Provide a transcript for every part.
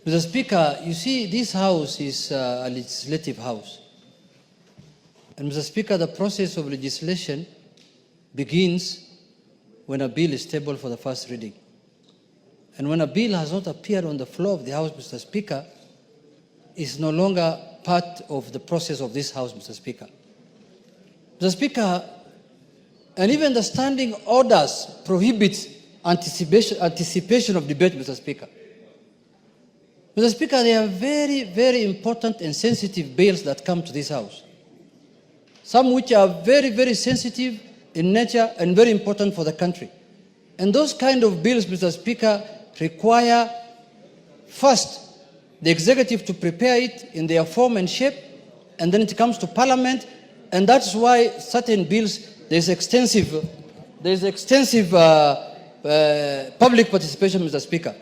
Mr. Speaker, you see, this house is a legislative house. And Mr. Speaker, the process of legislation begins when a bill is tabled for the first reading. And when a bill has not appeared on the floor of the House, Mr. Speaker, is no longer part of the process of this House, Mr. Speaker. Mr. Speaker, and even the standing orders prohibit anticipation of debate, Mr. Speaker. Mr. Speaker, there are very, very important and sensitive bills that come to this House. Some which are very, very sensitive in nature and very important for the country. And those kind of bills, Mr. Speaker, require first the executive to prepare it in their form and shape, and then it comes to Parliament, and that's why certain bills, there's extensive public participation, Mr. Speaker.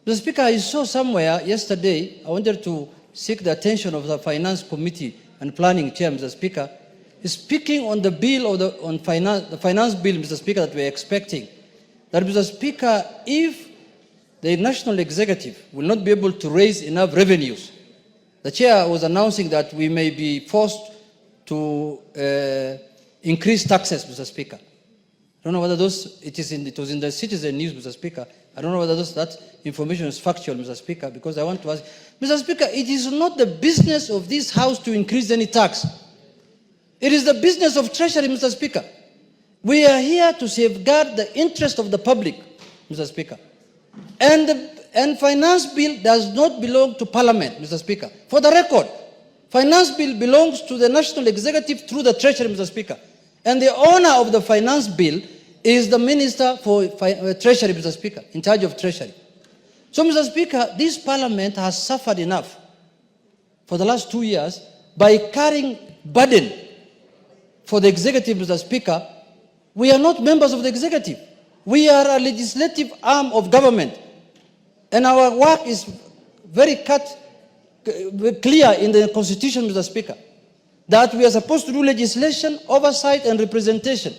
Mr. Speaker, I saw somewhere yesterday, I wanted to seek the attention of the Finance Committee and Planning Chair, Mr. Speaker, speaking on the bill the finance bill, Mr. Speaker, that we're expecting, that, Mr. Speaker, if the national executive will not be able to raise enough revenues, the chair was announcing that we may be forced to increase taxes, Mr. Speaker. I don't know whether it was in the Citizen News, Mr. Speaker. I don't know whether that information is factual, Mr. Speaker, because I want to ask, Mr. Speaker, it is not the business of this House to increase any tax. It is the business of Treasury, Mr. Speaker. We are here to safeguard the interest of the public, Mr. Speaker. And finance bill does not belong to Parliament, Mr. Speaker. For the record, finance bill belongs to the national executive through the Treasury, Mr. Speaker. And the owner of the finance bill is the Minister for Treasury, Mr. Speaker, in charge of Treasury. So, Mr. Speaker, this Parliament has suffered enough for the last 2 years by carrying burden for the executive, Mr. Speaker. We are not members of the executive. We are a legislative arm of government. And our work is very clear in the Constitution, Mr. Speaker, that we are supposed to do legislation, oversight, and representation.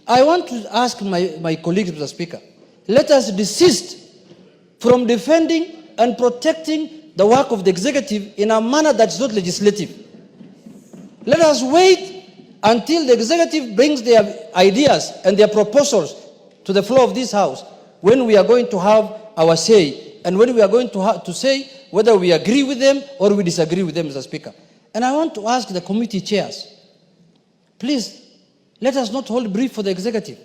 I want to ask my colleagues, Mr. Speaker, let us desist from defending and protecting the work of the executive in a manner that's not legislative. Let us wait until the executive brings their ideas and their proposals to the floor of this House, when we are going to have our say, and when we are going to say whether we agree with them or we disagree with them, Mr. Speaker. And I want to ask the committee chairs, please, let us not hold brief for the executive.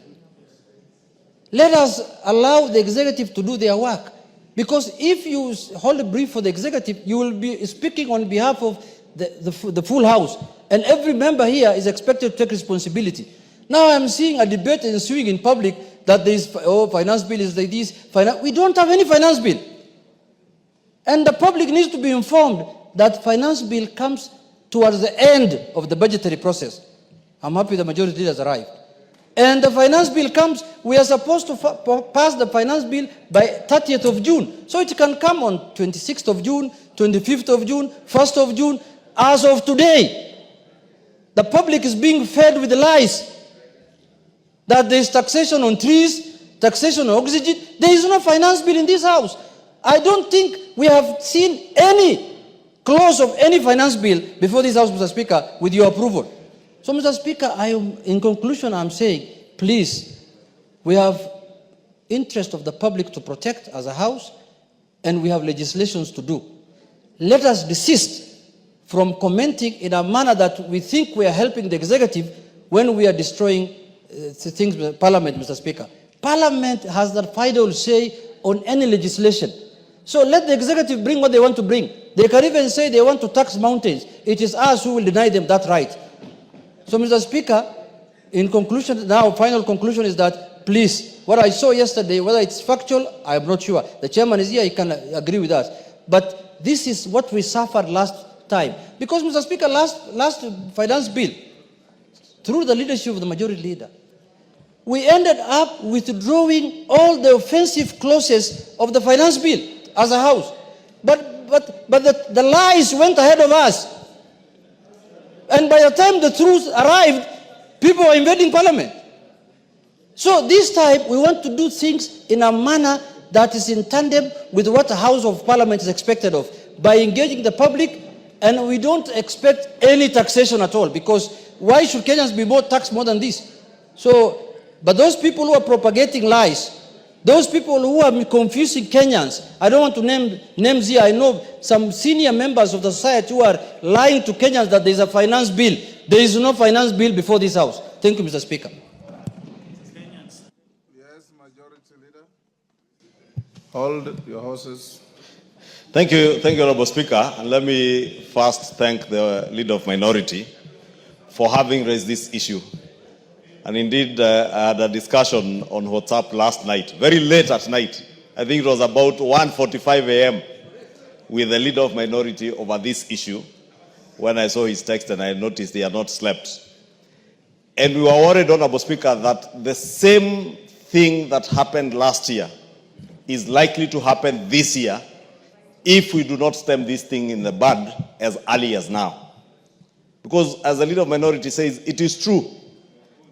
Let us allow the executive to do their work. Because if you hold a brief for the executive, you will be speaking on behalf of the full House. And every member here is expected to take responsibility. Now I'm seeing a debate ensuing in public that there is, finance bill is like this. We don't have any finance bill. And the public needs to be informed that finance bill comes towards the end of the budgetary process. I'm happy the majority leaders arrived. And the finance bill comes, we are supposed to pass the finance bill by 30th of June. So it can come on 26th of June, 25th of June, 1st of June. As of today, the public is being fed with lies. That there is taxation on trees, taxation on oxygen. There is no finance bill in this House. I don't think we have seen any clause of any finance bill before this House, Mr. Speaker, with your approval. So, Mr. Speaker, in conclusion, I'm saying, please, we have interest of the public to protect as a House, and we have legislations to do. Let us desist from commenting in a manner that we think we are helping the executive when we are destroying things in Parliament, Mr. Speaker. Parliament has the final say on any legislation. So let the executive bring what they want to bring. They can even say they want to tax mountains. It is us who will deny them that right. So, Mr. Speaker, in conclusion, now final conclusion is that, please, what I saw yesterday, whether it's factual, I am not sure. The chairman is here, he can agree with us. But this is what we suffered last time. Because, Mr. Speaker, last finance bill, through the leadership of the majority leader, we ended up withdrawing all the offensive clauses of the finance bill as a House. But the lies went ahead of us. And by the time the truth arrived, people were invading Parliament. So this time, we want to do things in a manner that is in tandem with what the House of Parliament is expected of, by engaging the public, and we don't expect any taxation at all, because why should Kenyans be more taxed more than this? So, but those people who are propagating lies, those people who are confusing Kenyans, I don't want to name names here. I know some senior members of the society who are lying to Kenyans that there is a finance bill. There is no finance bill before this House. Thank you, Mr. Speaker. Yes, Majority Leader. Hold your horses. Thank you, Honorable Speaker. And let me first thank the Leader of Minority for having raised this issue. And indeed, I had a discussion on WhatsApp last night, very late at night. I think it was about 1:45 a.m. with the Leader of Minority over this issue, when I saw his text and I noticed he had not slept. And we were worried, Honorable Speaker, that the same thing that happened last year is likely to happen this year if we do not stem this thing in the bud as early as now. Because as the Leader of Minority says, it is true.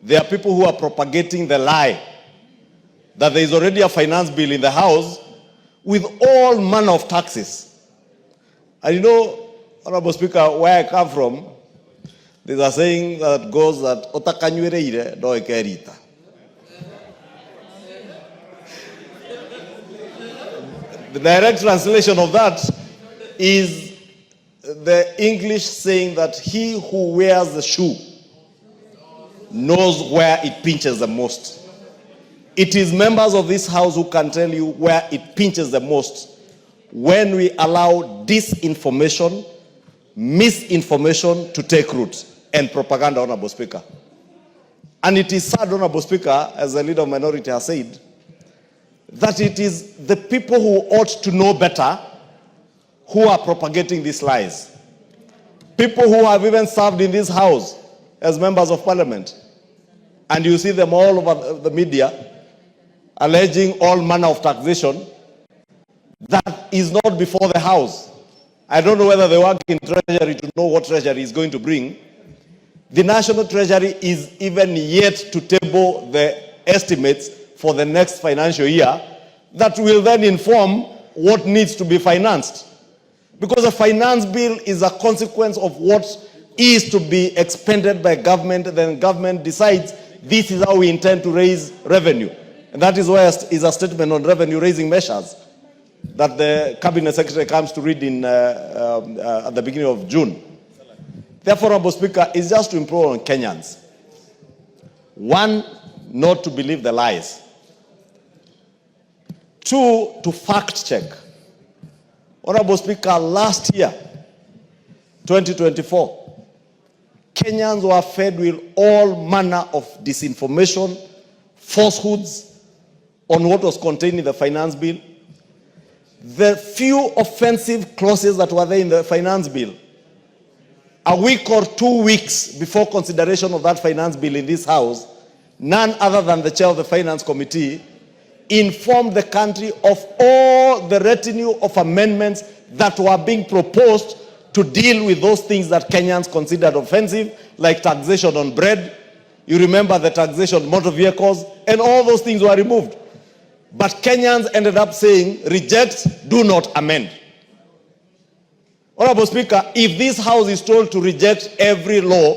There are people who are propagating the lie that there is already a finance bill in the House with all manner of taxes. And you know, Honorable Speaker, where I come from, there's a saying that goes that otakanywereire do ekerita. The direct translation of that is the English saying that he who wears the shoe knows where it pinches the most. It is members of this House who can tell you where it pinches the most when we allow disinformation, misinformation to take root, and propaganda, Honorable Speaker. And it is sad, Honorable Speaker, as the Leader of Minority has said, that it is the people who ought to know better who are propagating these lies. People who have even served in this House as members of Parliament. And you see them all over the media alleging all manner of taxation that is not before the House. I don't know whether they work in Treasury to know what Treasury is going to bring. The National Treasury is even yet to table the estimates for the next financial year that will then inform what needs to be financed. Because a finance bill is a consequence of what is to be expended by government. Then government decides this is how we intend to raise revenue. And that is why is a statement on revenue raising measures that the Cabinet Secretary comes to read in, at the beginning of June. Therefore, Honorable Speaker, it's just to implore on Kenyans. One, not to believe the lies. Two, to fact check. Honorable Speaker, last year, 2024, Kenyans were fed with all manner of disinformation, falsehoods on what was contained in the finance bill. The few offensive clauses that were there in the finance bill, a week or 2 weeks before consideration of that finance bill in this House, none other than the chair of the Finance Committee informed the country of all the retinue of amendments that were being proposed to deal with those things that Kenyans considered offensive, like taxation on bread. You remember the taxation on motor vehicles, and all those things were removed. But Kenyans ended up saying, reject, do not amend. Honorable Speaker, if this House is told to reject every law